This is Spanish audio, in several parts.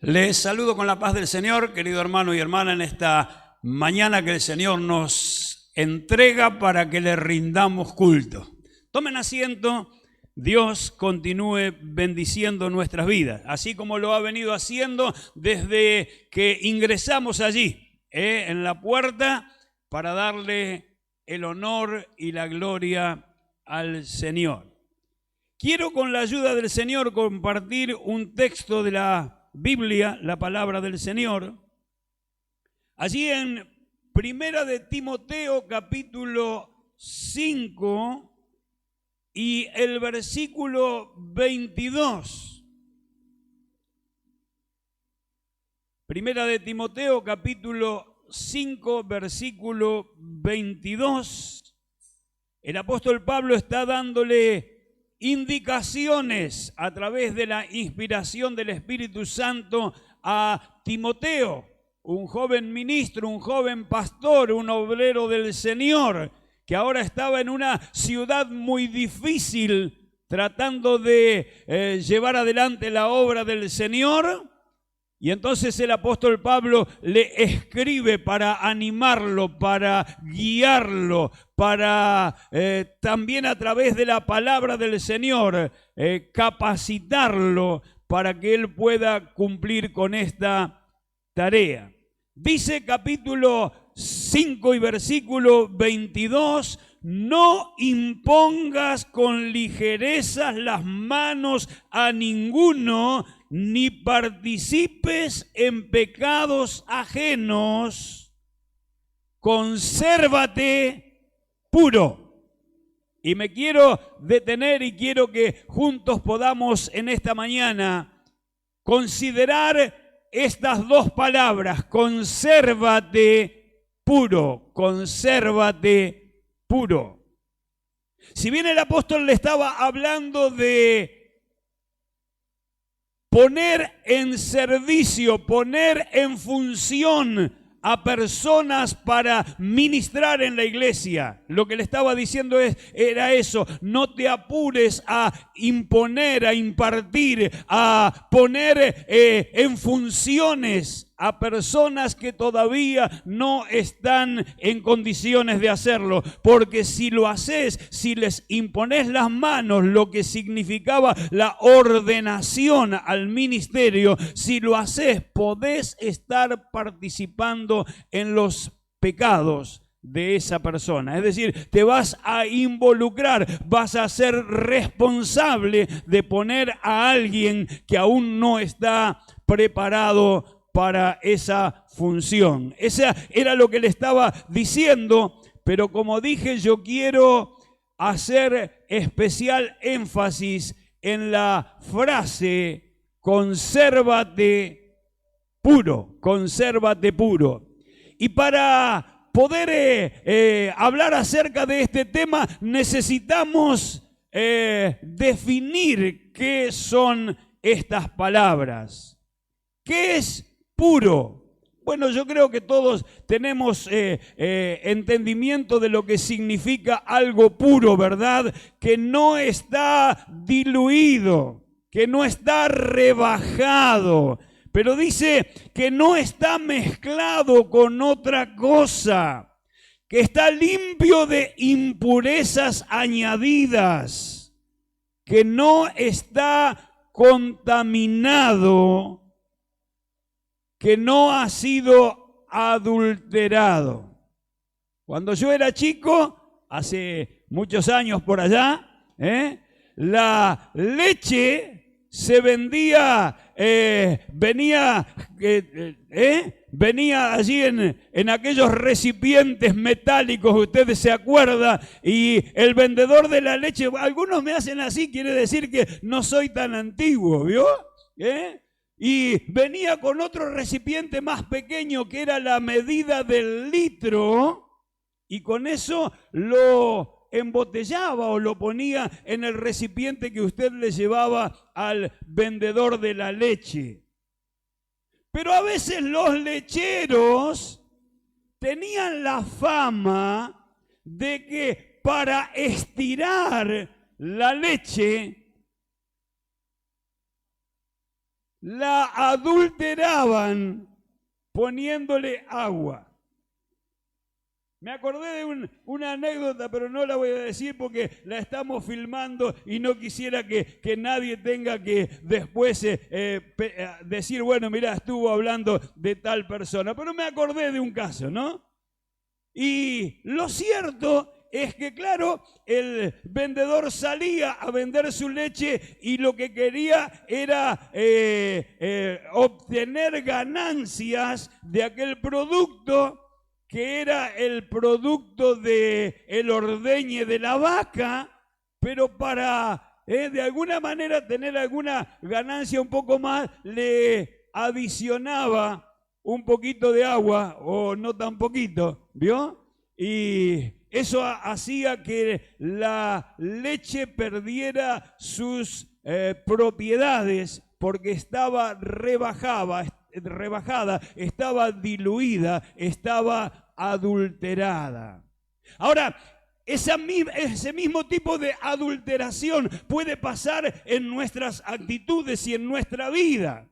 Les saludo con la paz del Señor, querido hermano y hermana, en esta mañana que el Señor nos entrega para que le rindamos culto. Tomen asiento, Dios continúe bendiciendo nuestras vidas, así como lo ha venido haciendo desde que ingresamos allí, en la puerta, para darle el honor y la gloria al Señor. Quiero, con la ayuda del Señor, compartir un texto de la Biblia, la palabra del Señor. Allí en Primera de Timoteo, capítulo 5 y el versículo 22. Primera de Timoteo, capítulo 5, versículo 22. El apóstol Pablo está dándole indicaciones a través de la inspiración del Espíritu Santo a Timoteo, un joven ministro, un joven pastor, un obrero del Señor, que ahora estaba en una ciudad muy difícil tratando de llevar adelante la obra del Señor. Y entonces el apóstol Pablo le escribe para animarlo, para guiarlo, para también a través de la palabra del Señor capacitarlo para que él pueda cumplir con esta tarea. Dice capítulo 5 y versículo 22, no impongas con ligereza las manos a ninguno, ni participes en pecados ajenos, consérvate puro. Y me quiero detener y quiero que juntos podamos en esta mañana considerar estas dos palabras, consérvate puro, consérvate puro. Si bien el apóstol le estaba hablando de poner en servicio, poner en función a personas para ministrar en la iglesia, lo que le estaba diciendo era eso: no te apures a imponer, a impartir, a poner en funciones a personas que todavía no están en condiciones de hacerlo, porque si lo haces, si les impones las manos, lo que significaba la ordenación al ministerio, si lo haces, podés estar participando en los pecados de esa persona. Es decir, te vas a involucrar, vas a ser responsable de poner a alguien que aún no está preparado para esa función. Esa era lo que le estaba diciendo, pero como dije, yo quiero hacer especial énfasis en la frase consérvate puro, consérvate puro. Y para poder hablar acerca de este tema necesitamos definir qué son estas palabras. ¿Qué es puro? Bueno, yo creo que todos tenemos entendimiento de lo que significa algo puro, ¿verdad? Que no está diluido, que no está rebajado, pero dice que no está mezclado con otra cosa, que está limpio de impurezas añadidas, que no está contaminado, que no ha sido adulterado. Cuando yo era chico, hace muchos años por allá, la leche se vendía, venía allí en aquellos recipientes metálicos, ustedes se acuerdan, y el vendedor de la leche, algunos me hacen así, quiere decir que no soy tan antiguo, ¿vio? Y venía con otro recipiente más pequeño que era la medida del litro, y con eso lo embotellaba o lo ponía en el recipiente que usted le llevaba al vendedor de la leche. Pero a veces los lecheros tenían la fama de que para estirar la leche la adulteraban poniéndole agua. Me acordé de una anécdota, pero no la voy a decir porque la estamos filmando y no quisiera que nadie tenga que después decir, bueno, mira, estuvo hablando de tal persona. Pero me acordé de un caso, ¿no? Y lo cierto es que, claro, el vendedor salía a vender su leche y lo que quería era obtener ganancias de aquel producto que era el producto del ordeñe de la vaca, pero para de alguna manera tener alguna ganancia un poco más, le adicionaba un poquito de agua, o no tan poquito, ¿vio? Y eso hacía que la leche perdiera sus propiedades porque estaba rebajada, estaba diluida, estaba adulterada. Ahora, ese mismo tipo de adulteración puede pasar en nuestras actitudes y en nuestra vida,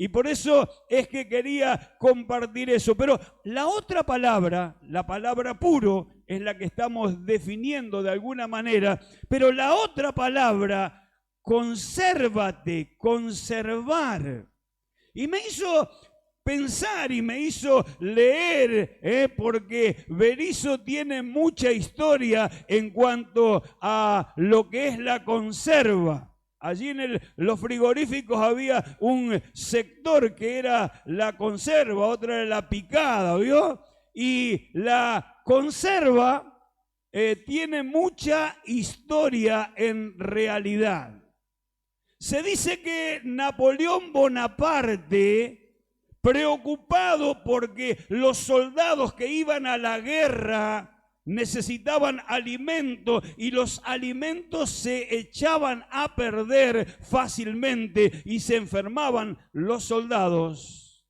Y por eso es que quería compartir eso. Pero la otra palabra, la palabra puro, es la que estamos definiendo de alguna manera. Pero la otra palabra, consérvate, conservar. Y me hizo pensar y me hizo leer, porque Berisso tiene mucha historia en cuanto a lo que es la conserva. Allí en los frigoríficos había un sector que era la conserva, otra era la picada, ¿vio? Y la conserva tiene mucha historia en realidad. Se dice que Napoleón Bonaparte, preocupado porque los soldados que iban a la guerra necesitaban alimento y los alimentos se echaban a perder fácilmente y se enfermaban los soldados,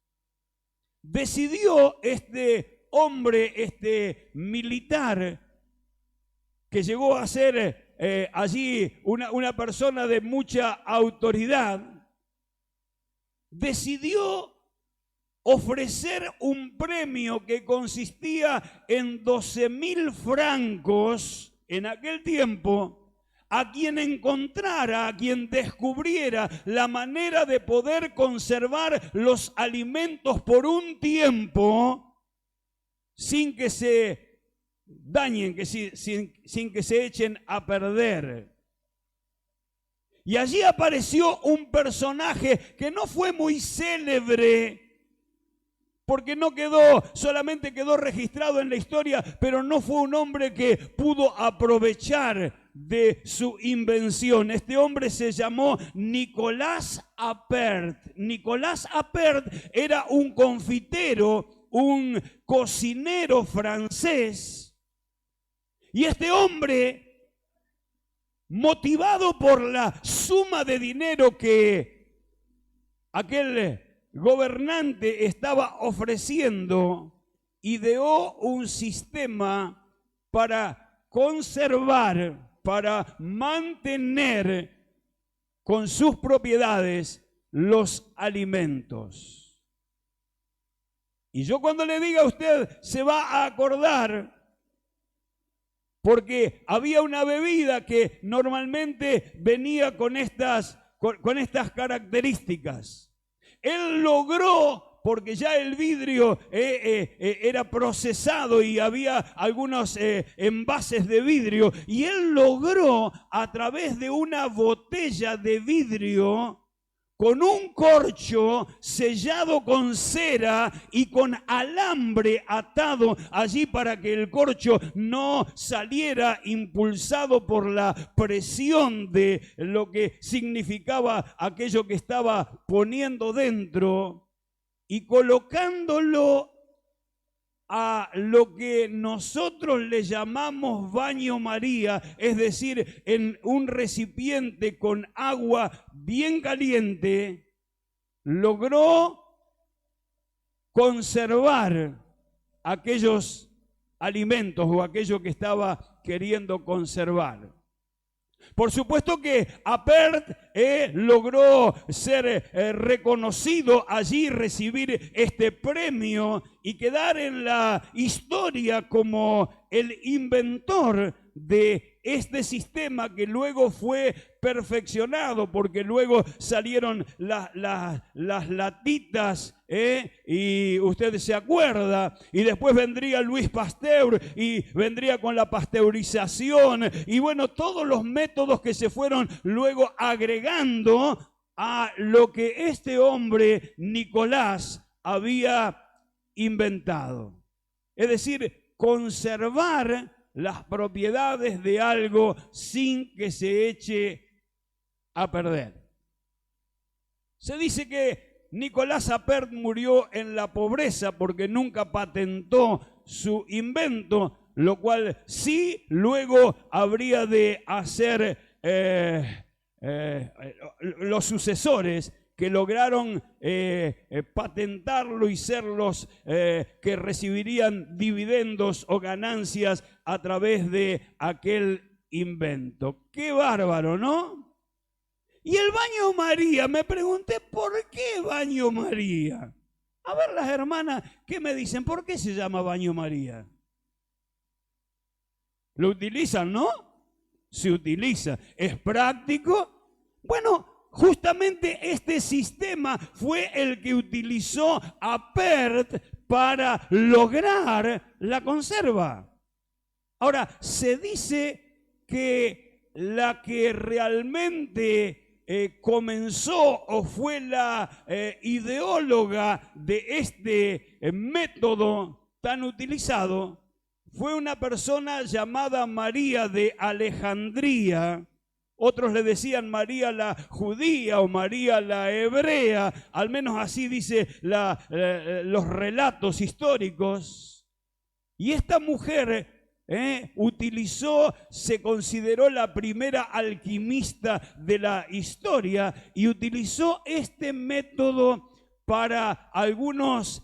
decidió este hombre, este militar, que llegó a ser allí una persona de mucha autoridad, decidió ofrecer un premio que consistía en 12.000 francos en aquel tiempo a quien encontrara, a quien descubriera la manera de poder conservar los alimentos por un tiempo sin que se dañen, sin que se echen a perder. Y allí apareció un personaje que no fue muy célebre, porque solamente quedó registrado en la historia, pero no fue un hombre que pudo aprovechar de su invención. Este hombre se llamó Nicolas Appert. Nicolas Appert era un confitero, un cocinero francés. Y este hombre, motivado por la suma de dinero que aquel gobernante estaba ofreciendo, ideó un sistema para conservar, para mantener con sus propiedades los alimentos. Y yo cuando le diga a usted, se va a acordar, porque había una bebida que normalmente venía con estas características. Él logró, porque ya el vidrio era procesado y había algunos envases de vidrio, y él logró a través de una botella de vidrio con un corcho sellado con cera y con alambre atado allí para que el corcho no saliera impulsado por la presión de lo que significaba aquello que estaba poniendo dentro, y colocándolo a lo que nosotros le llamamos baño María, es decir, en un recipiente con agua bien caliente, logró conservar aquellos alimentos o aquello que estaba queriendo conservar. Por supuesto que Apert logró ser reconocido allí, recibir este premio y quedar en la historia como el inventor de este sistema que luego fue perfeccionado, porque luego salieron las latitas, y usted se acuerda, y después vendría Louis Pasteur y vendría con la pasteurización, y bueno, todos los métodos que se fueron luego agregando a lo que este hombre, Nicolás, había inventado. Es decir, conservar las propiedades de algo sin que se eche a perder. Se dice que Nicolás Apert murió en la pobreza porque nunca patentó su invento, lo cual sí luego habría de hacer los sucesores que lograron patentarlo y ser los que recibirían dividendos o ganancias a través de aquel invento. ¡Qué bárbaro!, ¿no? Y el baño María, me pregunté, ¿por qué baño María? A ver las hermanas, ¿qué me dicen? ¿Por qué se llama baño María? ¿Lo utilizan, no? Se utiliza. ¿Es práctico? Bueno, justamente este sistema fue el que utilizó Apert para lograr la conserva. Ahora, se dice que la que realmente comenzó o fue la ideóloga de este método tan utilizado fue una persona llamada María de Alejandría. Otros le decían María la judía o María la hebrea, al menos así dice los relatos históricos. Y esta mujer se consideró la primera alquimista de la historia y utilizó este método para algunas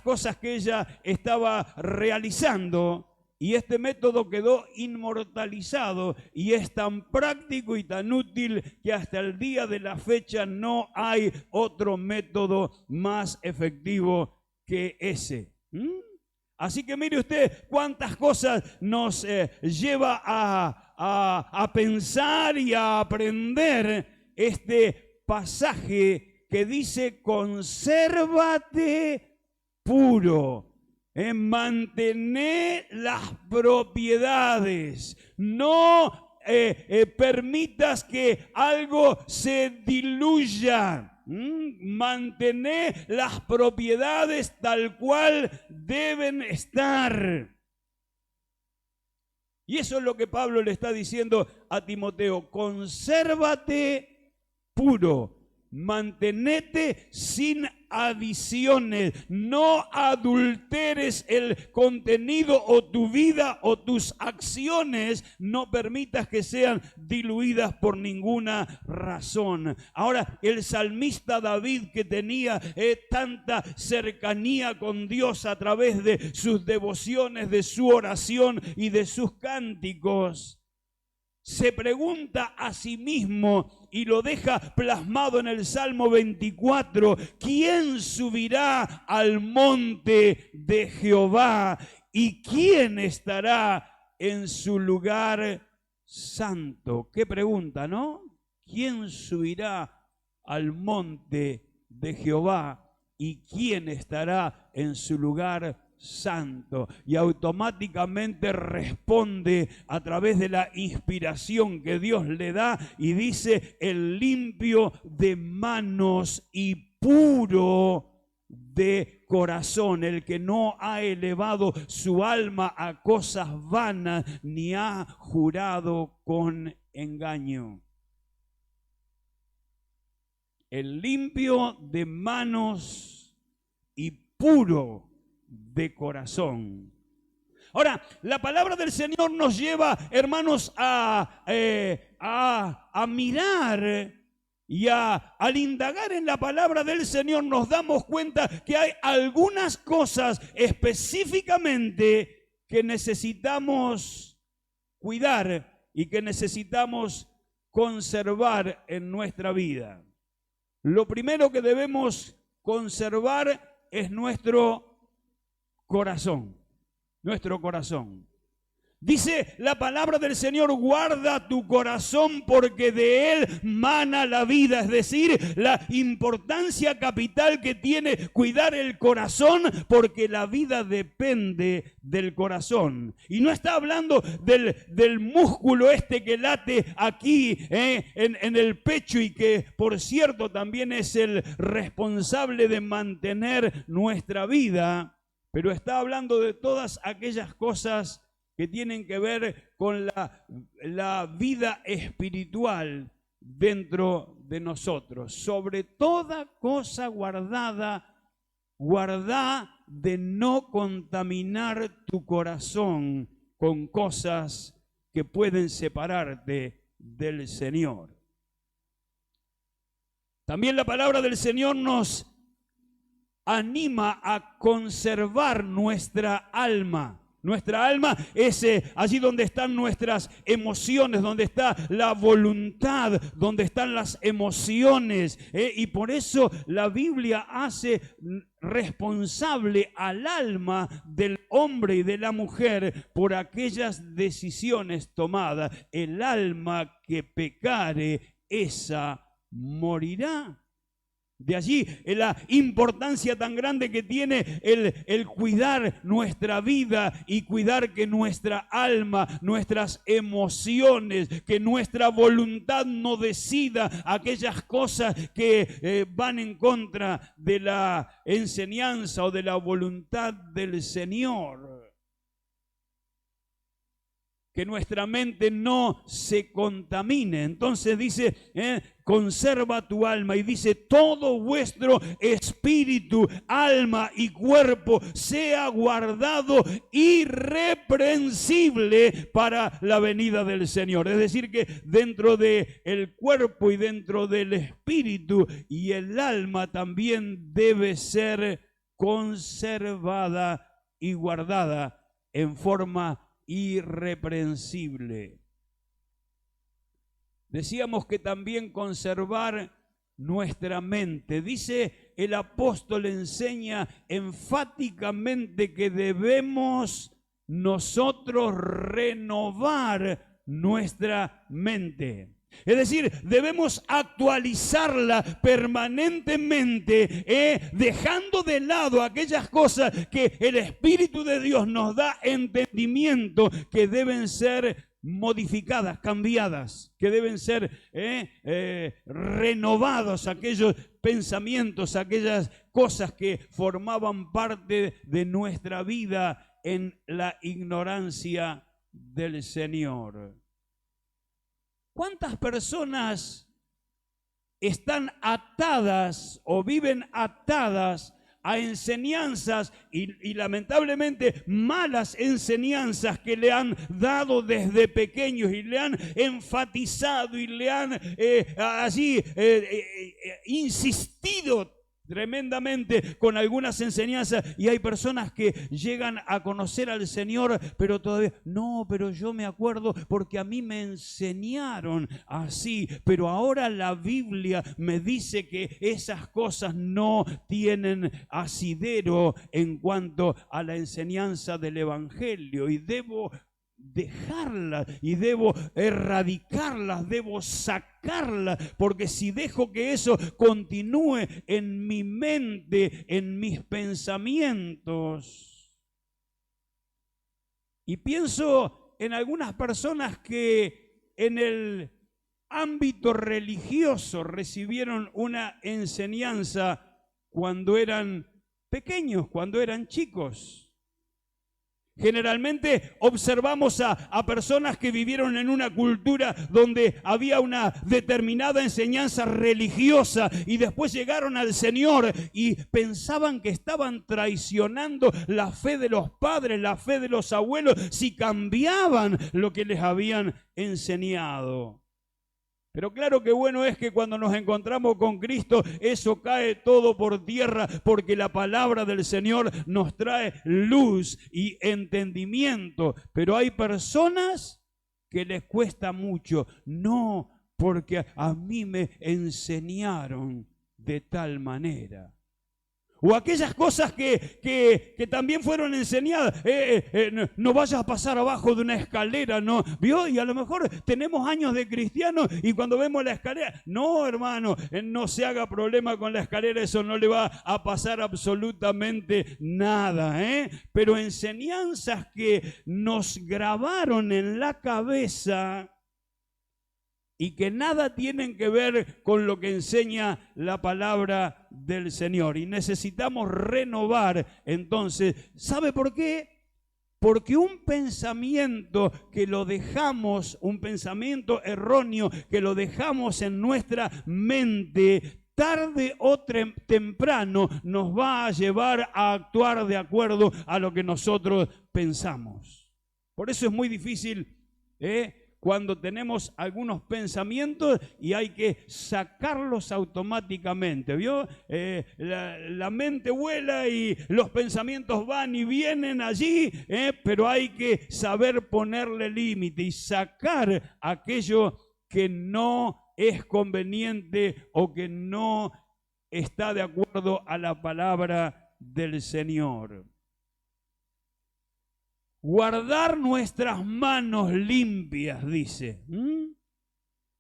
cosas que ella estaba realizando. Y este método quedó inmortalizado y es tan práctico y tan útil que hasta el día de la fecha no hay otro método más efectivo que ese. Así que mire usted cuántas cosas nos lleva a pensar y a aprender este pasaje que dice: consérvate puro. Mantener las propiedades, no permitas que algo se diluya. Mantener las propiedades tal cual deben estar. Y eso es lo que Pablo le está diciendo a Timoteo: consérvate puro. Mantenete sin adiciones, no adulteres el contenido o tu vida o tus acciones, no permitas que sean diluidas por ninguna razón. Ahora, el salmista David, que tenía tanta cercanía con Dios a través de sus devociones, de su oración y de sus cánticos, se pregunta a sí mismo y lo deja plasmado en el Salmo 24: ¿quién subirá al monte de Jehová? ¿Y quién estará en su lugar santo? Qué pregunta, ¿no? ¿Quién subirá al monte de Jehová? ¿Y quién estará en su lugar santo? Y automáticamente responde a través de la inspiración que Dios le da y dice: el limpio de manos y puro de corazón, el que no ha elevado su alma a cosas vanas ni ha jurado con engaño. El limpio de manos y puro de corazón. Ahora, la palabra del Señor nos lleva, hermanos, a mirar y al indagar en la palabra del Señor nos damos cuenta que hay algunas cosas específicamente que necesitamos cuidar y que necesitamos conservar en nuestra vida. Lo primero que debemos conservar es nuestro corazón, nuestro corazón. Dice la palabra del Señor, guarda tu corazón porque de él mana la vida. Es decir, la importancia capital que tiene cuidar el corazón, porque la vida depende del corazón. Y no está hablando del músculo que late aquí en el pecho y que, por cierto, también es el responsable de mantener nuestra vida. Pero está hablando de todas aquellas cosas que tienen que ver con la vida espiritual dentro de nosotros. Sobre toda cosa guardada, guarda de no contaminar tu corazón con cosas que pueden separarte del Señor. También la palabra del Señor nos anima a conservar nuestra alma. Nuestra alma es allí donde están nuestras emociones, donde está la voluntad, donde están las emociones. Y por eso la Biblia hace responsable al alma del hombre y de la mujer por aquellas decisiones tomadas. El alma que pecare, esa morirá. De allí la importancia tan grande que tiene el cuidar nuestra vida y cuidar que nuestra alma, nuestras emociones, que nuestra voluntad no decida aquellas cosas que van en contra de la enseñanza o de la voluntad del Señor. Que nuestra mente no se contamine. Entonces dice, conserva tu alma, y dice, todo vuestro espíritu, alma y cuerpo sea guardado irreprensible para la venida del Señor. Es decir, que dentro del cuerpo y dentro del espíritu y el alma también debe ser conservada y guardada en forma irreprensible. Decíamos que también conservar nuestra mente. Dice el apóstol, enseña enfáticamente que debemos nosotros renovar nuestra mente. Es decir, debemos actualizarla permanentemente, dejando de lado aquellas cosas que el Espíritu de Dios nos da entendimiento, que deben ser modificadas, cambiadas, que deben ser renovados aquellos pensamientos, aquellas cosas que formaban parte de nuestra vida en la ignorancia del Señor. ¿Cuántas personas están atadas o viven atadas a enseñanzas y lamentablemente malas enseñanzas que le han dado desde pequeños y le han enfatizado y le han insistido tremendamente con algunas enseñanzas, y hay personas que llegan a conocer al Señor, pero todavía, no, pero yo me acuerdo porque a mí me enseñaron así, pero ahora la Biblia me dice que esas cosas no tienen asidero en cuanto a la enseñanza del Evangelio, y debo dejarlas y debo erradicarlas, debo sacarlas, porque si dejo que eso continúe en mi mente, en mis pensamientos, y pienso en algunas personas que en el ámbito religioso recibieron una enseñanza cuando eran pequeños, cuando eran chicos. Generalmente observamos a personas que vivieron en una cultura donde había una determinada enseñanza religiosa y después llegaron al Señor y pensaban que estaban traicionando la fe de los padres, la fe de los abuelos, si cambiaban lo que les habían enseñado. Pero claro que bueno es que cuando nos encontramos con Cristo, eso cae todo por tierra, porque la palabra del Señor nos trae luz y entendimiento. Pero hay personas que les cuesta mucho. No, porque a mí me enseñaron de tal manera. O aquellas cosas que también fueron enseñadas. No vayas a pasar abajo de una escalera, ¿no? ¿Vio? Y a lo mejor tenemos años de cristianos y cuando vemos la escalera, no, hermano, no se haga problema con la escalera, eso no le va a pasar absolutamente nada, ¿eh? Pero enseñanzas que nos grabaron en la cabeza y que nada tienen que ver con lo que enseña la palabra del Señor. Y necesitamos renovar. Entonces, ¿sabe por qué? Porque un pensamiento que lo dejamos, un pensamiento erróneo que lo dejamos en nuestra mente, tarde o temprano nos va a llevar a actuar de acuerdo a lo que nosotros pensamos. Por eso es muy difícil, cuando tenemos algunos pensamientos y hay que sacarlos automáticamente, ¿vio? La mente vuela y los pensamientos van y vienen allí, pero hay que saber ponerle límite y sacar aquello que no es conveniente o que no está de acuerdo a la palabra del Señor. Guardar nuestras manos limpias, dice.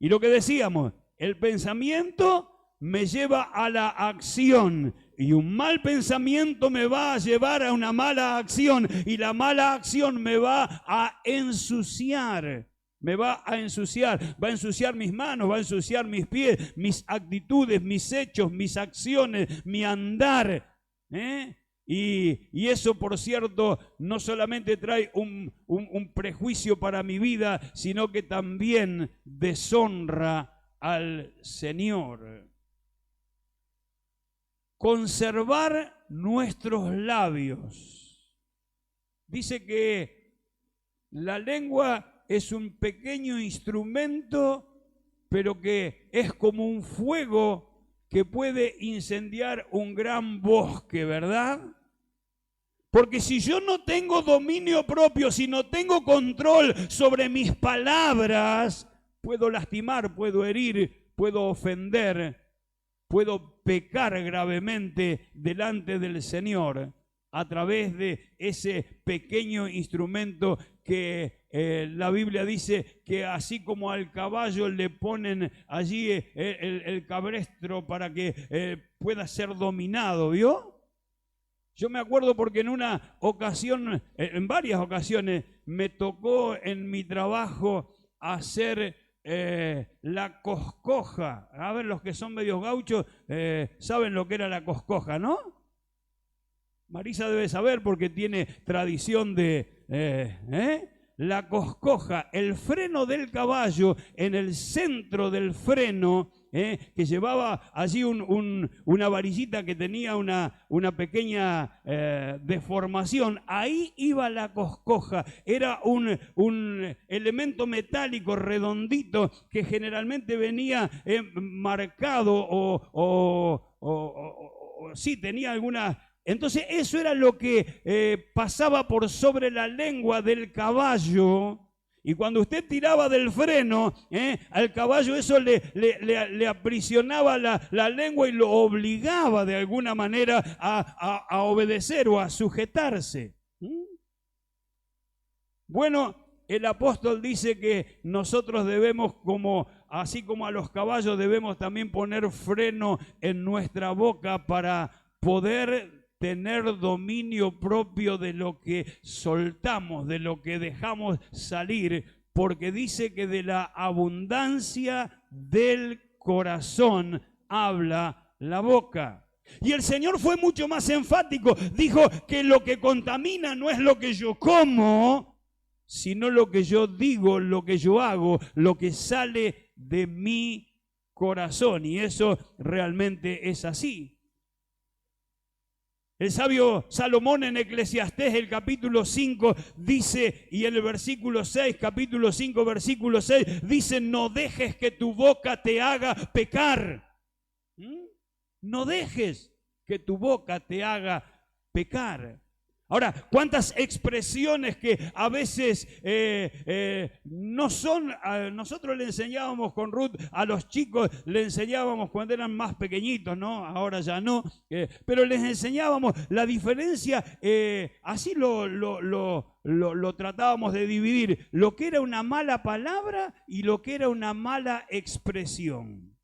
Y lo que decíamos, el pensamiento me lleva a la acción y un mal pensamiento me va a llevar a una mala acción y la mala acción me va a ensuciar. Me va a ensuciar mis manos, va a ensuciar mis pies, mis actitudes, mis hechos, mis acciones, mi andar, Y eso, por cierto, no solamente trae un prejuicio para mi vida, sino que también deshonra al Señor. Conservar nuestros labios. Dice que la lengua es un pequeño instrumento, pero que es como un fuego que puede incendiar un gran bosque, ¿verdad? Porque si yo no tengo dominio propio, si no tengo control sobre mis palabras, puedo lastimar, puedo herir, puedo ofender, puedo pecar gravemente delante del Señor a través de ese pequeño instrumento que la Biblia dice que así como al caballo le ponen allí el cabestro para que pueda ser dominado, ¿vio? Yo me acuerdo porque en una ocasión, en varias ocasiones, me tocó en mi trabajo hacer la coscoja. A ver, los que son medios gauchos saben lo que era la coscoja, ¿no? Marisa debe saber porque tiene tradición de... La coscoja, el freno del caballo, en el centro del freno, que llevaba allí una varillita que tenía una pequeña deformación, ahí iba la coscoja. Era un elemento metálico redondito que generalmente venía marcado o sí, tenía alguna... Entonces eso era lo que pasaba por sobre la lengua del caballo. Y cuando usted tiraba del freno, al caballo eso le aprisionaba la lengua y lo obligaba de alguna manera a obedecer o a sujetarse. Bueno, el apóstol dice que nosotros debemos, así como a los caballos, debemos también poner freno en nuestra boca para poder tener dominio propio de lo que soltamos, de lo que dejamos salir, porque dice que de la abundancia del corazón habla la boca. Y el Señor fue mucho más enfático, dijo que lo que contamina no es lo que yo como, sino lo que yo digo, lo que yo hago, lo que sale de mi corazón, y eso realmente es así. El sabio Salomón en Eclesiastés, el capítulo 5, dice, y en el versículo 6, capítulo 5, versículo 6, dice, no dejes que tu boca te haga pecar. No dejes que tu boca te haga pecar. Ahora, ¿cuántas expresiones que a veces no son? Nosotros le enseñábamos con Ruth a los chicos, le enseñábamos cuando eran más pequeñitos, ¿no? Ahora ya no, pero les enseñábamos la diferencia, así lo tratábamos de dividir, lo que era una mala palabra y lo que era una mala expresión.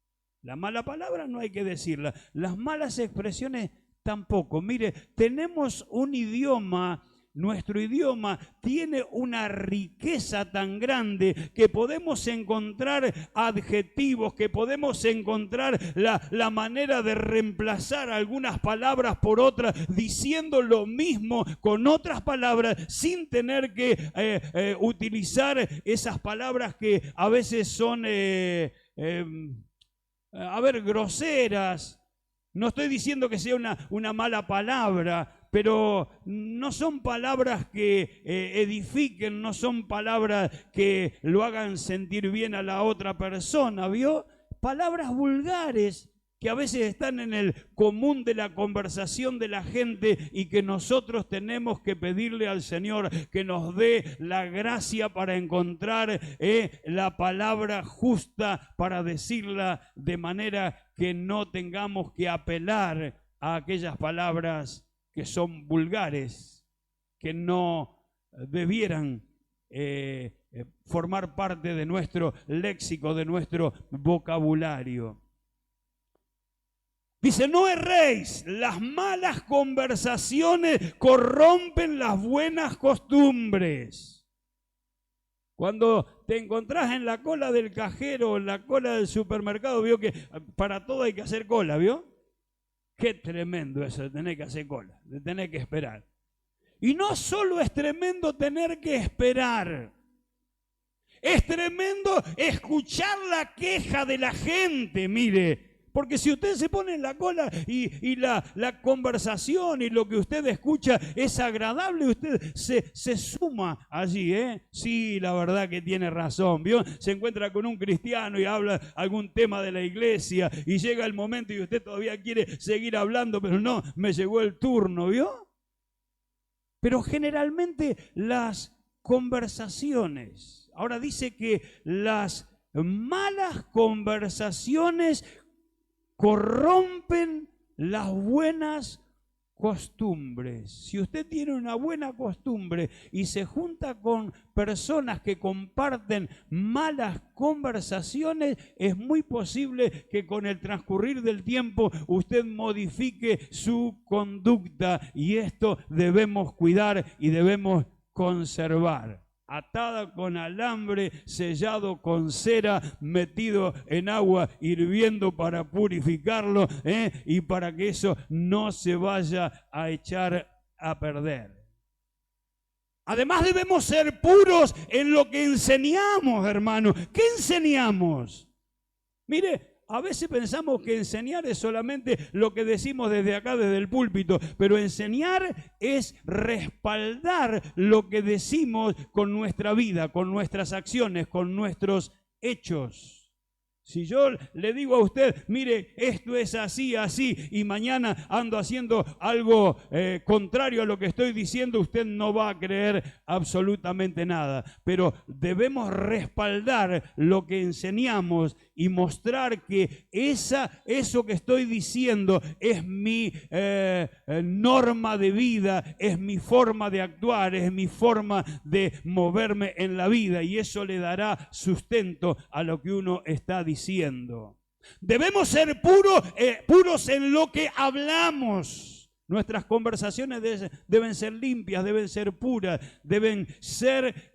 La mala palabra no hay que decirla, las malas expresiones tampoco. Mire, tenemos un idioma, nuestro idioma tiene una riqueza tan grande que podemos encontrar adjetivos, que podemos encontrar la manera de reemplazar algunas palabras por otras, diciendo lo mismo con otras palabras, sin tener que utilizar esas palabras que a veces son, groseras. No estoy diciendo que sea una mala palabra, pero no son palabras que edifiquen, no son palabras que lo hagan sentir bien a la otra persona, ¿vio? Palabras vulgares que a veces están en el común de la conversación de la gente y que nosotros tenemos que pedirle al Señor que nos dé la gracia para encontrar la palabra justa, para decirla de manera que no tengamos que apelar a aquellas palabras que son vulgares, que no debieran formar parte de nuestro léxico, de nuestro vocabulario. Dice, no erréis, las malas conversaciones corrompen las buenas costumbres. Cuando te encontrás en la cola del cajero, en la cola del supermercado, vio que para todo hay que hacer cola, ¿vio? Qué tremendo eso de tener que hacer cola, de tener que esperar. Y no solo es tremendo tener que esperar, es tremendo escuchar la queja de la gente, mire. Porque si usted se pone en la cola y la conversación y lo que usted escucha es agradable, usted se suma allí, ¿eh? Sí, la verdad que tiene razón, ¿vio? Se encuentra con un cristiano y habla algún tema de la iglesia y llega el momento y usted todavía quiere seguir hablando, pero no, me llegó el turno, ¿vio? Pero generalmente las conversaciones, ahora dice que las malas conversaciones corrompen las buenas costumbres. Si usted tiene una buena costumbre y se junta con personas que comparten malas conversaciones, es muy posible que con el transcurrir del tiempo usted modifique su conducta, y esto debemos cuidar y debemos conservar. Atada con alambre, sellado con cera, metido en agua hirviendo para purificarlo, y para que eso no se vaya a echar a perder. Además debemos ser puros en lo que enseñamos, hermano. ¿Qué enseñamos? Mire, a veces pensamos que enseñar es solamente lo que decimos desde acá, desde el púlpito, pero enseñar es respaldar lo que decimos con nuestra vida, con nuestras acciones, con nuestros hechos. Si yo le digo a usted, mire, esto es así, así, y mañana ando haciendo algo contrario a lo que estoy diciendo, usted no va a creer absolutamente nada. Pero debemos respaldar lo que enseñamos y mostrar que eso que estoy diciendo es mi norma de vida, es mi forma de actuar, es mi forma de moverme en la vida, y eso le dará sustento a lo que uno está diciendo. Debemos ser puros en lo que hablamos. Nuestras conversaciones deben ser limpias, deben ser puras, deben ser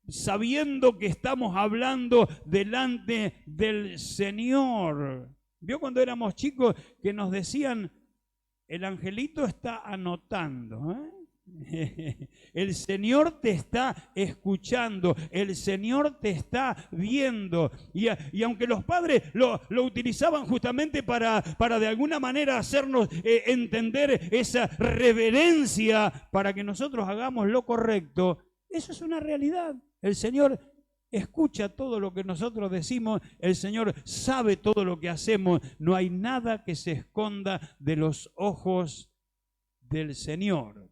sabiendo que estamos hablando delante del Señor. ¿Vio cuando éramos chicos que nos decían, el angelito está anotando, el Señor te está escuchando, el Señor te está viendo? Y aunque los padres lo utilizaban justamente para de alguna manera hacernos entender esa reverencia para que nosotros hagamos lo correcto, eso es una realidad. El Señor escucha todo lo que nosotros decimos, el Señor sabe todo lo que hacemos. No hay nada que se esconda de los ojos del Señor.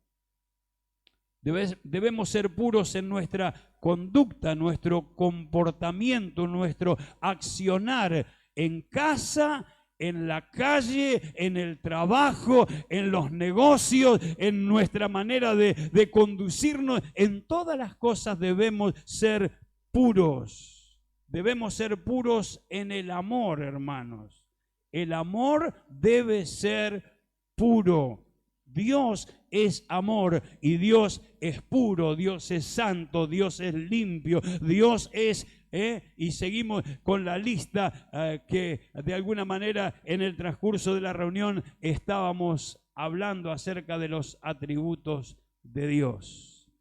Debemos ser puros en nuestra conducta, nuestro comportamiento, nuestro accionar en casa, en la calle, en el trabajo, en los negocios, en nuestra manera de conducirnos. En todas las cosas debemos ser puros. Debemos ser puros en el amor, hermanos. El amor debe ser puro. Dios es amor y Dios es puro, Dios es santo, Dios es limpio, Dios es... Y seguimos con la lista que de alguna manera en el transcurso de la reunión estábamos hablando acerca de los atributos de Dios.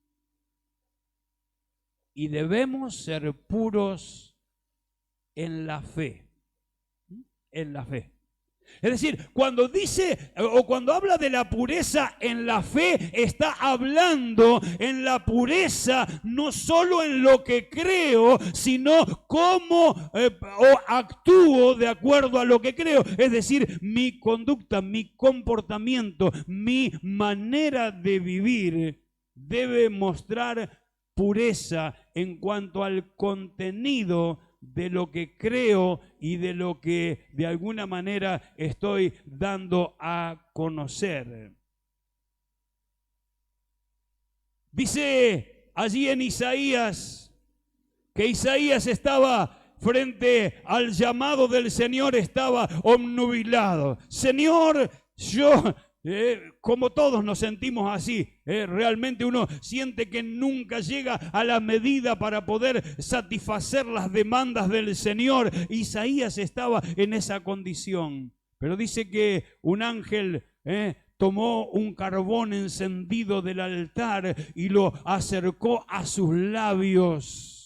Y debemos ser puros en la fe, en la fe. Es decir, cuando dice o cuando habla de la pureza en la fe, está hablando en la pureza no solo en lo que creo, sino cómo o actúo de acuerdo a lo que creo. Es decir, mi conducta, mi comportamiento, mi manera de vivir debe mostrar pureza en cuanto al contenido de lo que creo y de lo que de alguna manera estoy dando a conocer. Dice allí en Isaías que Isaías estaba frente al llamado del Señor, estaba obnubilado. Señor, yo... como todos nos sentimos así, realmente uno siente que nunca llega a la medida para poder satisfacer las demandas del Señor. Isaías estaba en esa condición, pero dice que un ángel tomó un carbón encendido del altar y lo acercó a sus labios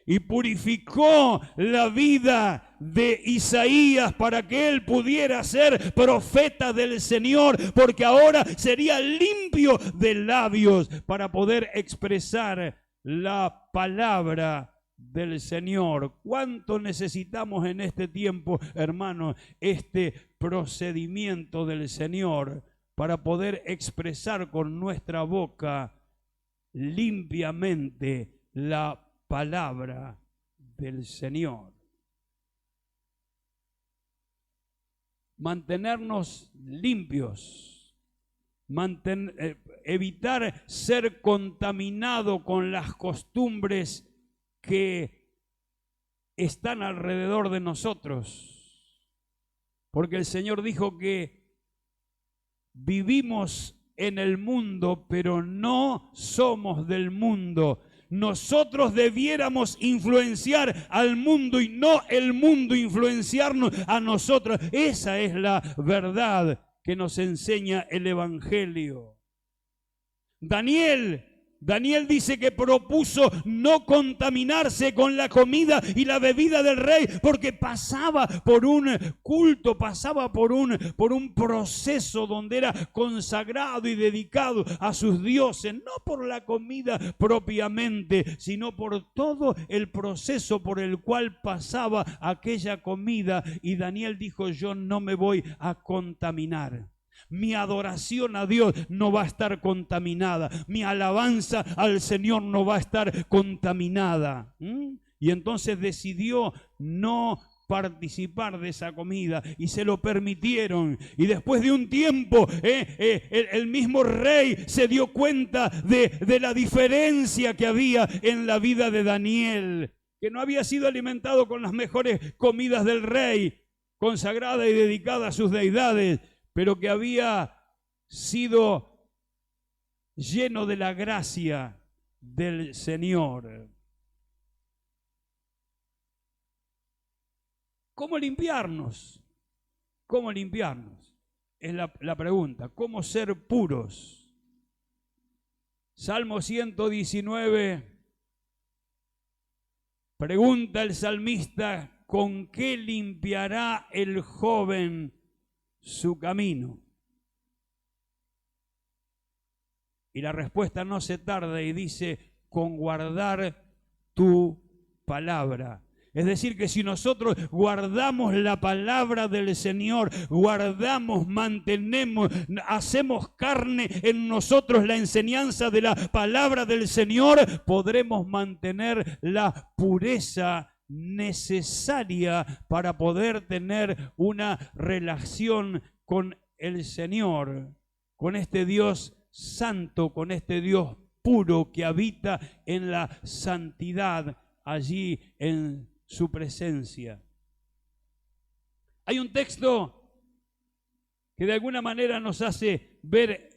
y purificó la vida de Isaías para que él pudiera ser profeta del Señor, porque ahora sería limpio de labios para poder expresar la palabra del Señor. ¿Cuánto necesitamos en este tiempo, hermanos, este procedimiento del Señor para poder expresar con nuestra boca limpiamente la palabra del Señor? Mantenernos limpios, evitar ser contaminado con las costumbres que están alrededor de nosotros. Porque el Señor dijo que vivimos en el mundo, pero no somos del mundo. Nosotros debiéramos influenciar al mundo y no el mundo influenciarnos a nosotros. Esa es la verdad que nos enseña el Evangelio. Daniel dice que propuso no contaminarse con la comida y la bebida del rey, porque pasaba por un culto, pasaba por un proceso donde era consagrado y dedicado a sus dioses, no por la comida propiamente, sino por todo el proceso por el cual pasaba aquella comida. Y Daniel dijo: yo no me voy a contaminar. Mi adoración a Dios no va a estar contaminada. Mi alabanza al Señor no va a estar contaminada. Y entonces decidió no participar de esa comida y se lo permitieron. Y después de un tiempo el mismo rey se dio cuenta de la diferencia que había en la vida de Daniel, que no había sido alimentado con las mejores comidas del rey, consagrada y dedicada a sus deidades, pero que había sido lleno de la gracia del Señor. ¿Cómo limpiarnos? ¿Cómo limpiarnos? Es la pregunta. ¿Cómo ser puros? Salmo 119, pregunta el salmista: ¿con qué limpiará el joven su camino? Y la respuesta no se tarda y dice: con guardar tu palabra. Es decir, que si nosotros guardamos la palabra del Señor, guardamos, mantenemos, hacemos carne en nosotros la enseñanza de la palabra del Señor, podremos mantener la pureza necesaria para poder tener una relación con el Señor, con este Dios santo, con este Dios puro que habita en la santidad allí en su presencia. Hay un texto que de alguna manera nos hace ver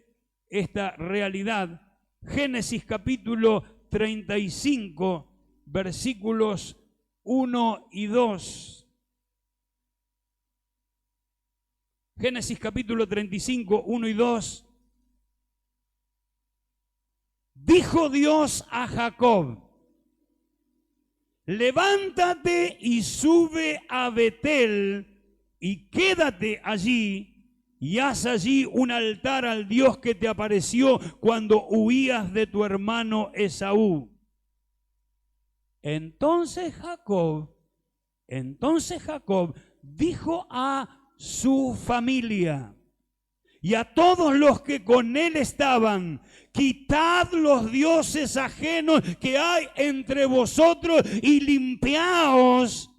esta realidad. Génesis capítulo 35, versículos 1 y 2. Génesis capítulo 35, 1 y 2. Dijo Dios a Jacob: levántate y sube a Betel y quédate allí y haz allí un altar al Dios que te apareció cuando huías de tu hermano Esaú. Entonces Jacob dijo a su familia y a todos los que con él estaban: quitad los dioses ajenos que hay entre vosotros y limpiaos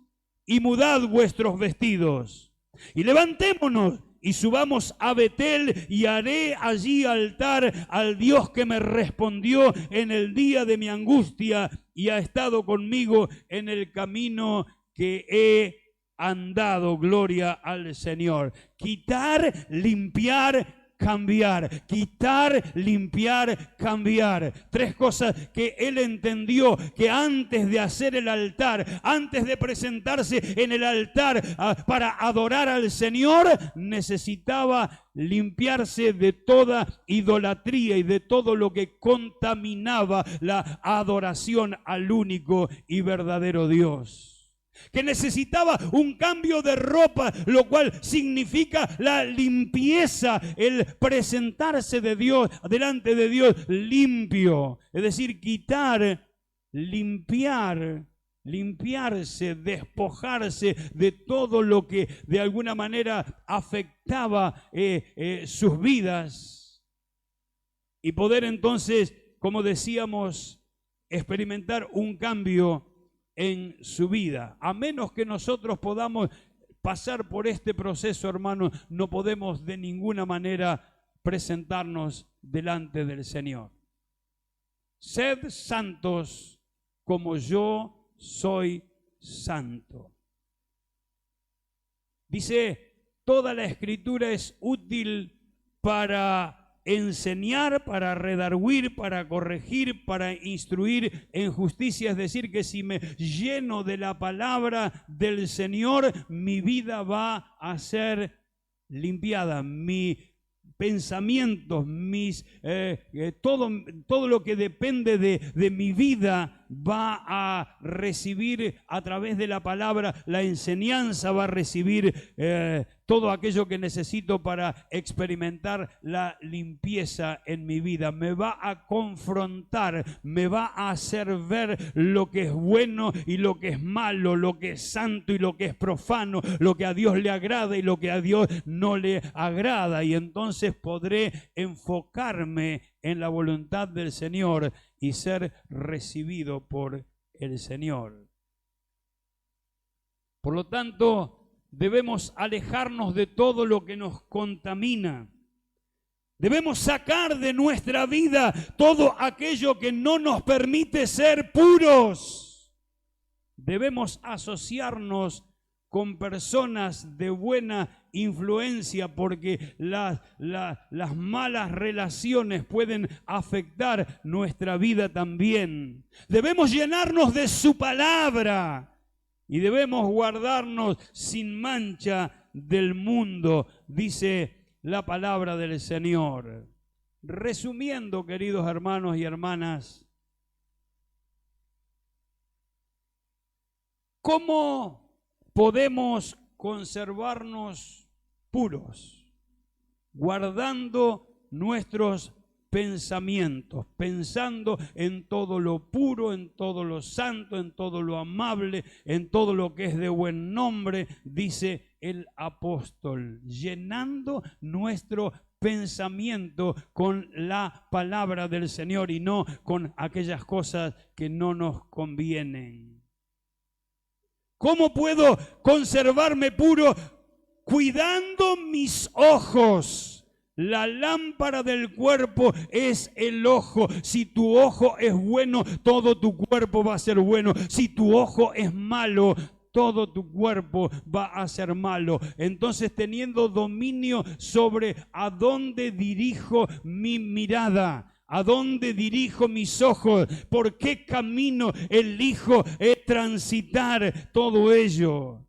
y mudad vuestros vestidos. Y levantémonos y subamos a Betel y haré allí altar al Dios que me respondió en el día de mi angustia y ha estado conmigo en el camino que he andado. Gloria al Señor. Quitar, limpiar, cambiar. Quitar, limpiar, cambiar. Tres cosas que él entendió: que antes de hacer el altar, antes de presentarse en el altar para adorar al Señor, necesitaba limpiarse de toda idolatría y de todo lo que contaminaba la adoración al único y verdadero Dios. Que necesitaba un cambio de ropa, lo cual significa la limpieza, el presentarse de Dios, delante de Dios limpio. Es decir, quitar, limpiar, limpiarse, despojarse de todo lo que de alguna manera afectaba sus vidas. Y poder entonces, como decíamos, experimentar un cambio en su vida. A menos que nosotros podamos pasar por este proceso, hermanos, no podemos de ninguna manera presentarnos delante del Señor. Sed santos como yo soy santo. Dice, toda la Escritura es útil para enseñar, para redarguir, para corregir, para instruir en justicia. Es decir, que si me lleno de la palabra del Señor, mi vida va a ser limpiada. Mis pensamientos, todo lo que depende de mi vida va a recibir a través de la palabra la enseñanza, va a recibir todo aquello que necesito para experimentar la limpieza en mi vida. Me va a confrontar, me va a hacer ver lo que es bueno y lo que es malo, lo que es santo y lo que es profano, lo que a Dios le agrada y lo que a Dios no le agrada. Y entonces podré enfocarme en la voluntad del Señor y ser recibido por el Señor. Por lo tanto, debemos alejarnos de todo lo que nos contamina. Debemos sacar de nuestra vida todo aquello que no nos permite ser puros. Debemos asociarnos con personas de buena influencia, porque las malas relaciones pueden afectar nuestra vida también. Debemos llenarnos de su palabra y debemos guardarnos sin mancha del mundo, dice la palabra del Señor. Resumiendo, queridos hermanos y hermanas, ¿cómo podemos conservarnos puros? Guardando nuestros pensamientos, pensando en todo lo puro, en todo lo santo, en todo lo amable, en todo lo que es de buen nombre, dice el apóstol, llenando nuestro pensamiento con la palabra del Señor y no con aquellas cosas que no nos convienen. ¿Cómo puedo conservarme puro? Cuidando mis ojos. La lámpara del cuerpo es el ojo. Si tu ojo es bueno, todo tu cuerpo va a ser bueno. Si tu ojo es malo, todo tu cuerpo va a ser malo. Entonces, teniendo dominio sobre a dónde dirijo mi mirada, ¿a dónde dirijo mis ojos? ¿Por qué camino elijo transitar todo ello?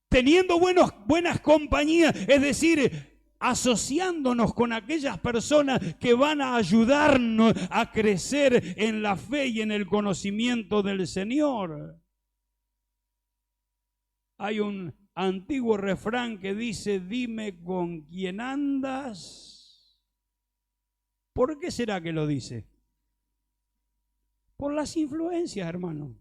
Teniendo buenas compañías, es decir, asociándonos con aquellas personas que van a ayudarnos a crecer en la fe y en el conocimiento del Señor. Hay un antiguo refrán que dice, dime con quién andas. ¿Por qué será que lo dice? Por las influencias, hermano.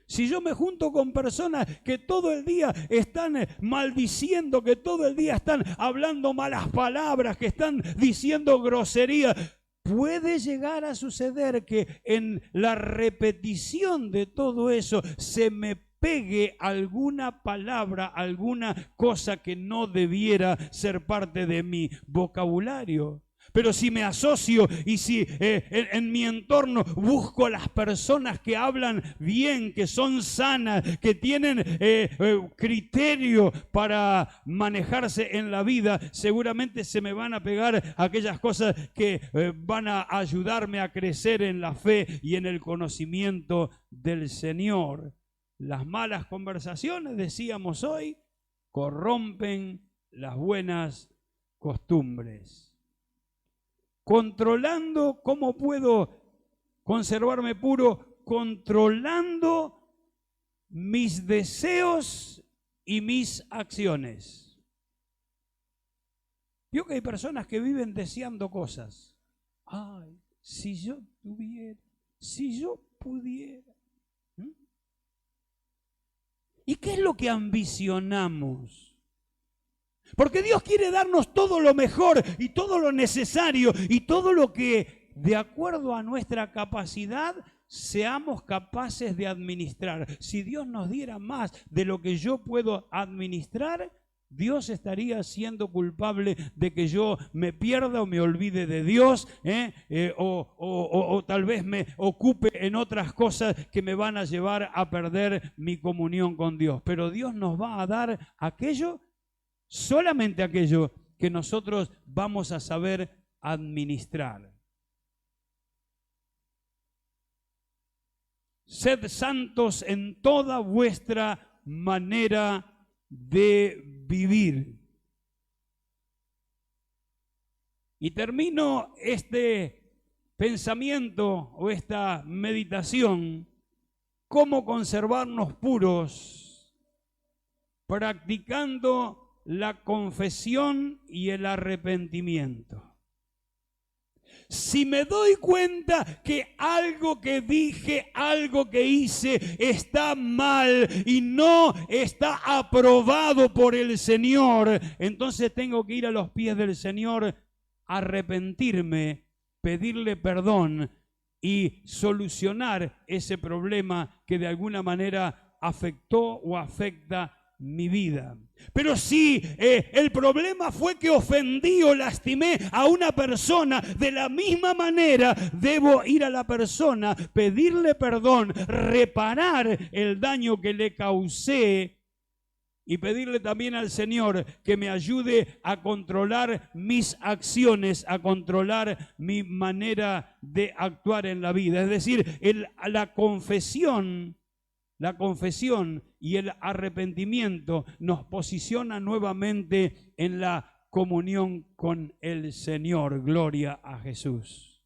Si yo me junto con personas que todo el día están maldiciendo, que todo el día están hablando malas palabras, que están diciendo groserías, puede llegar a suceder que en la repetición de todo eso se me pegue alguna palabra, alguna cosa que no debiera ser parte de mi vocabulario. Pero si me asocio y si en mi entorno busco a las personas que hablan bien, que son sanas, que tienen criterio para manejarse en la vida, seguramente se me van a pegar aquellas cosas que van a ayudarme a crecer en la fe y en el conocimiento del Señor. Las malas conversaciones, decíamos hoy, corrompen las buenas costumbres. Controlando, ¿cómo puedo conservarme puro? Controlando mis deseos y mis acciones. Vio que hay personas que viven deseando cosas. Ay, si yo tuviera, si yo pudiera. ¿Y qué es lo que ambicionamos? Porque Dios quiere darnos todo lo mejor y todo lo necesario y todo lo que, de acuerdo a nuestra capacidad, seamos capaces de administrar. Si Dios nos diera más de lo que yo puedo administrar, Dios estaría siendo culpable de que yo me pierda o me olvide de Dios, o tal vez me ocupe en otras cosas que me van a llevar a perder mi comunión con Dios. Pero Dios nos va a dar aquello, solamente aquello que nosotros vamos a saber administrar. Sed santos en toda vuestra manera de vivir. Y termino este pensamiento o esta meditación, cómo conservarnos puros, practicando la confesión y el arrepentimiento. Si me doy cuenta que algo que dije, algo que hice está mal y no está aprobado por el Señor, entonces tengo que ir a los pies del Señor, arrepentirme, pedirle perdón y solucionar ese problema que de alguna manera afectó o afecta mi vida. Pero si el problema fue que ofendí o lastimé a una persona, de la misma manera debo ir a la persona, pedirle perdón, reparar el daño que le causé y pedirle también al Señor que me ayude a controlar mis acciones, a controlar mi manera de actuar en la vida. Es decir, la confesión y el arrepentimiento nos posiciona nuevamente en la comunión con el Señor. Gloria a Jesús.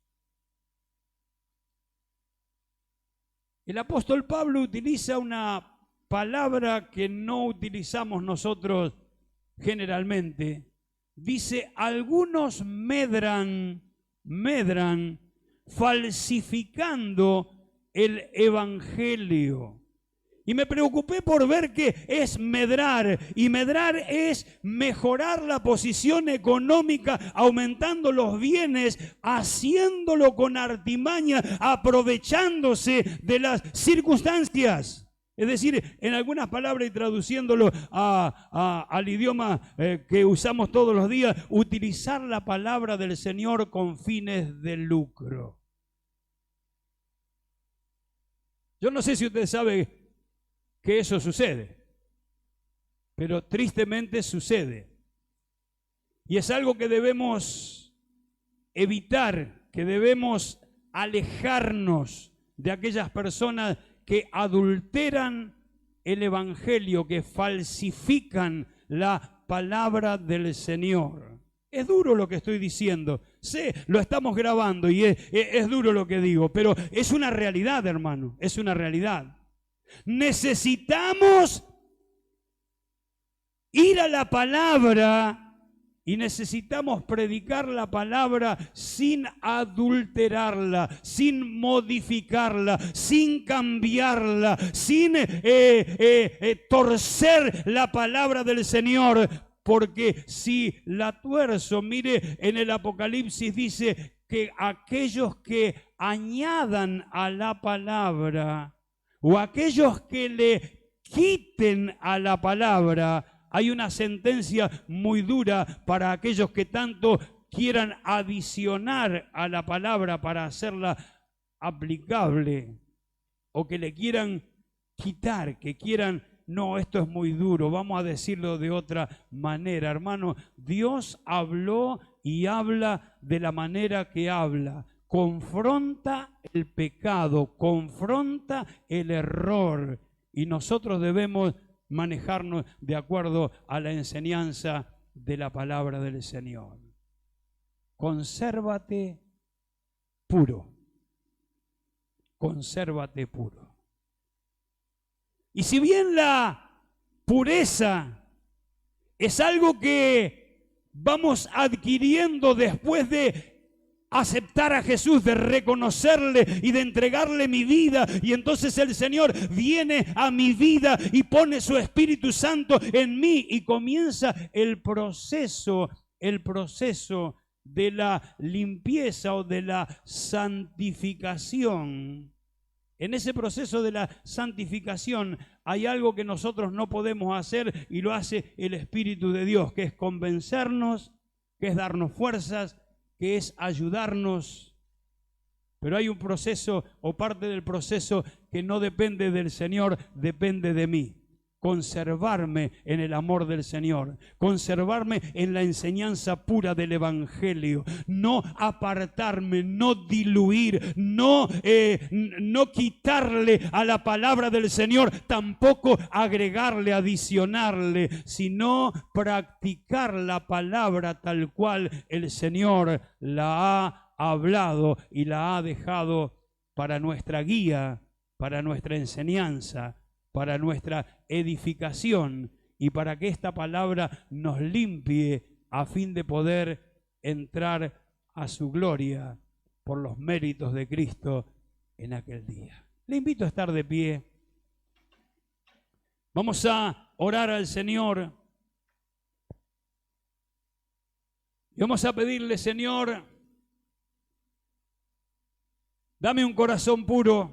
El apóstol Pablo utiliza una palabra que no utilizamos nosotros generalmente. Dice, algunos medran medran falsificando el evangelio. Y me preocupé por ver qué es medrar. Y medrar es mejorar la posición económica, aumentando los bienes, haciéndolo con artimaña, aprovechándose de las circunstancias. Es decir, en algunas palabras y traduciéndolo al idioma que usamos todos los días, utilizar la palabra del Señor con fines de lucro. Yo no sé si usted sabe que eso sucede, pero tristemente sucede. Y es algo que debemos evitar, que debemos alejarnos de aquellas personas que adulteran el evangelio, que falsifican la palabra del Señor. Es duro lo que estoy diciendo, sé, lo estamos grabando y es duro lo que digo, pero es una realidad, hermano, es una realidad. Necesitamos ir a la palabra y necesitamos predicar la palabra sin adulterarla, sin modificarla, sin cambiarla, sin torcer la palabra del Señor. Porque si la tuerzo, mire, en el Apocalipsis dice que aquellos que añadan a la palabra o aquellos que le quiten a la palabra, hay una sentencia muy dura para aquellos que tanto quieran adicionar a la palabra para hacerla aplicable, o que le quieran quitar, que quieran, no, esto es muy duro, vamos a decirlo de otra manera. Hermano, Dios habló y habla de la manera que habla. Confronta el pecado, confronta el error, y nosotros debemos manejarnos de acuerdo a la enseñanza de la palabra del Señor. Consérvate puro, consérvate puro. Y si bien la pureza es algo que vamos adquiriendo después de aceptar a Jesús, de reconocerle y de entregarle mi vida, y entonces el Señor viene a mi vida y pone su Espíritu Santo en mí y comienza el proceso de la limpieza o de la santificación. En ese proceso de la santificación hay algo que nosotros no podemos hacer y lo hace el Espíritu de Dios, que es convencernos, que es darnos fuerzas, que es ayudarnos. Pero hay un proceso o parte del proceso que no depende del Señor, depende de mí. Conservarme en el amor del Señor, conservarme en la enseñanza pura del Evangelio, no apartarme, no diluir, no quitarle a la palabra del Señor, tampoco agregarle, adicionarle, sino practicar la palabra tal cual el Señor la ha hablado y la ha dejado para nuestra guía, para nuestra enseñanza, para nuestra edificación y para que esta palabra nos limpie a fin de poder entrar a su gloria por los méritos de Cristo en aquel día. Le invito a estar de pie. Vamos a orar al Señor y vamos a pedirle: Señor, dame un corazón puro.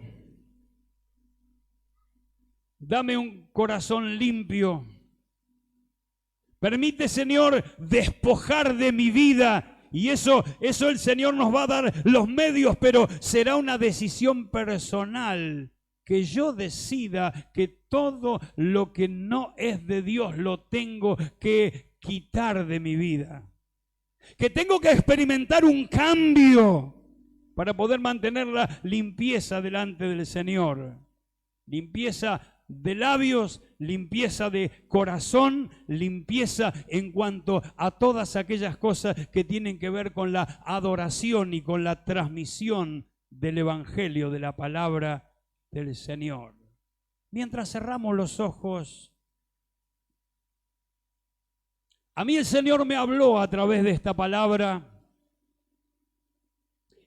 Dame un corazón limpio. Permite, Señor, despojar de mi vida. Y eso el Señor nos va a dar los medios, pero será una decisión personal. Que yo decida que todo lo que no es de Dios lo tengo que quitar de mi vida. Que tengo que experimentar un cambio para poder mantener la limpieza delante del Señor. Limpieza de labios, limpieza de corazón, limpieza en cuanto a todas aquellas cosas que tienen que ver con la adoración y con la transmisión del Evangelio, de la palabra del Señor. Mientras cerramos los ojos, a mí el Señor me habló a través de esta palabra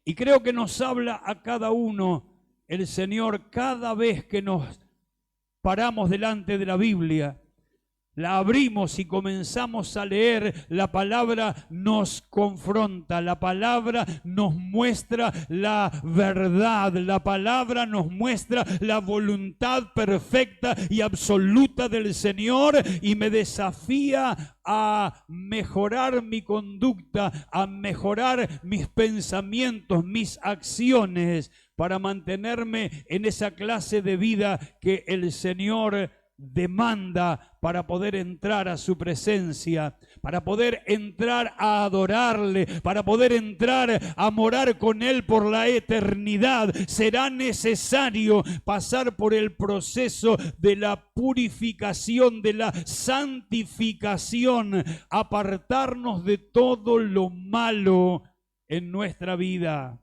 Y creo que nos habla a cada uno el Señor cada vez que nos paramos delante de la Biblia. La abrimos y comenzamos a leer, la palabra nos confronta, la palabra nos muestra la verdad, la palabra nos muestra la voluntad perfecta y absoluta del Señor y me desafía a mejorar mi conducta, a mejorar mis pensamientos, mis acciones, para mantenerme en esa clase de vida que el Señor demanda para poder entrar a su presencia, para poder entrar a adorarle, para poder entrar a morar con Él por la eternidad. Será necesario pasar por el proceso de la purificación, de la santificación, apartarnos de todo lo malo en nuestra vida.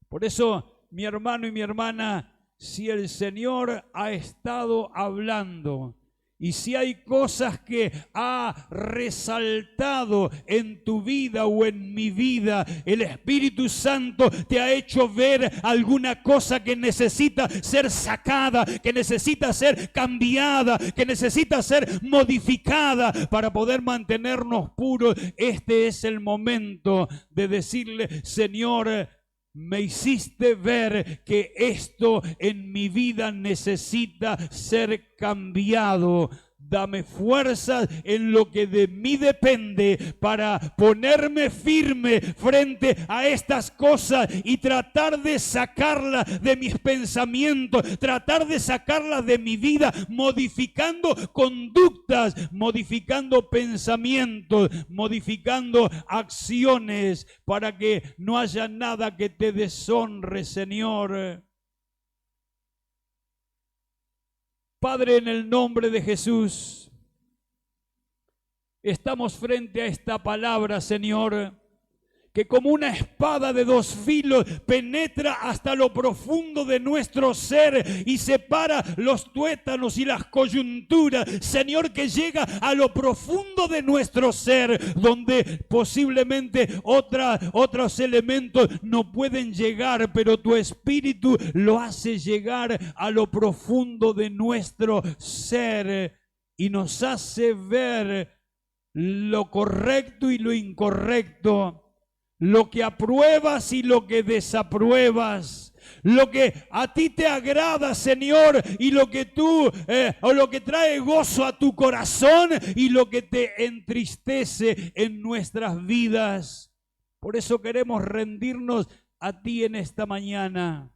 Por eso, mi hermano y mi hermana, si el Señor ha estado hablando y si hay cosas que ha resaltado en tu vida o en mi vida, el Espíritu Santo te ha hecho ver alguna cosa que necesita ser sacada, que necesita ser cambiada, que necesita ser modificada para poder mantenernos puros, este es el momento de decirle: Señor, me hiciste ver que esto en mi vida necesita ser cambiado. Dame fuerzas en lo que de mí depende para ponerme firme frente a estas cosas y tratar de sacarlas de mis pensamientos, tratar de sacarlas de mi vida, modificando conductas, modificando pensamientos, modificando acciones, para que no haya nada que te deshonre, Señor. Padre, en el nombre de Jesús, estamos frente a esta palabra, Señor, que como una espada de dos filos penetra hasta lo profundo de nuestro ser y separa los tuétanos y las coyunturas, Señor, que llega a lo profundo de nuestro ser, donde posiblemente otros elementos no pueden llegar, pero tu Espíritu lo hace llegar a lo profundo de nuestro ser y nos hace ver lo correcto y lo incorrecto, lo que apruebas y lo que desapruebas, lo que a ti te agrada, Señor, y lo que o lo que trae gozo a tu corazón y lo que te entristece en nuestras vidas. Por eso queremos rendirnos a ti en esta mañana,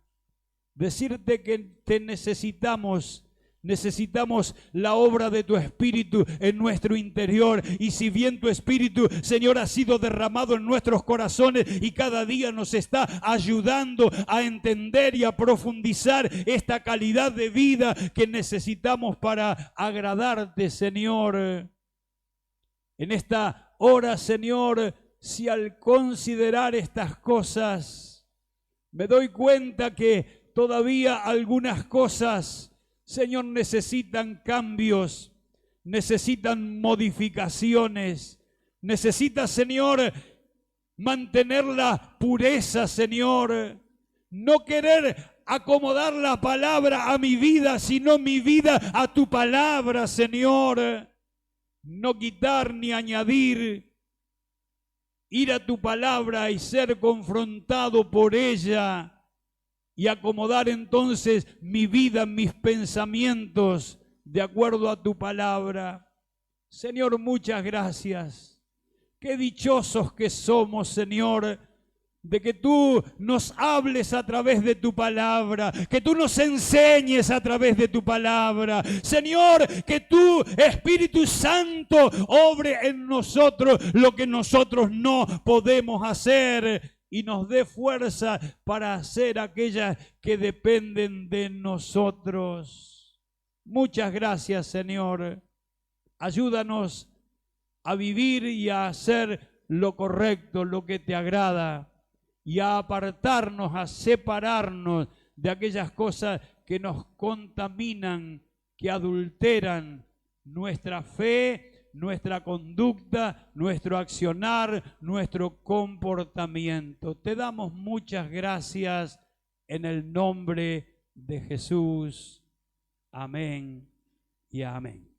decirte que te necesitamos. Necesitamos la obra de tu Espíritu en nuestro interior. Y si bien tu Espíritu, Señor, ha sido derramado en nuestros corazones y cada día nos está ayudando a entender y a profundizar esta calidad de vida que necesitamos para agradarte, Señor. En esta hora, Señor, si al considerar estas cosas me doy cuenta que todavía algunas cosas, Señor, necesitan cambios, necesitan modificaciones, necesita, Señor, mantener la pureza, Señor, no querer acomodar la palabra a mi vida, sino mi vida a tu palabra, Señor, no quitar ni añadir, ir a tu palabra y ser confrontado por ella, y acomodar entonces mi vida, mis pensamientos de acuerdo a tu palabra. Señor, muchas gracias. Qué dichosos que somos, Señor, de que tú nos hables a través de tu palabra, que tú nos enseñes a través de tu palabra. Señor, que tú, Espíritu Santo, obre en nosotros lo que nosotros no podemos hacer y nos dé fuerza para hacer aquellas que dependen de nosotros. Muchas gracias, Señor. Ayúdanos a vivir y a hacer lo correcto, lo que te agrada, y a apartarnos, a separarnos de aquellas cosas que nos contaminan, que adulteran nuestra fe, nuestra conducta, nuestro accionar, nuestro comportamiento. Te damos muchas gracias en el nombre de Jesús. Amén y amén.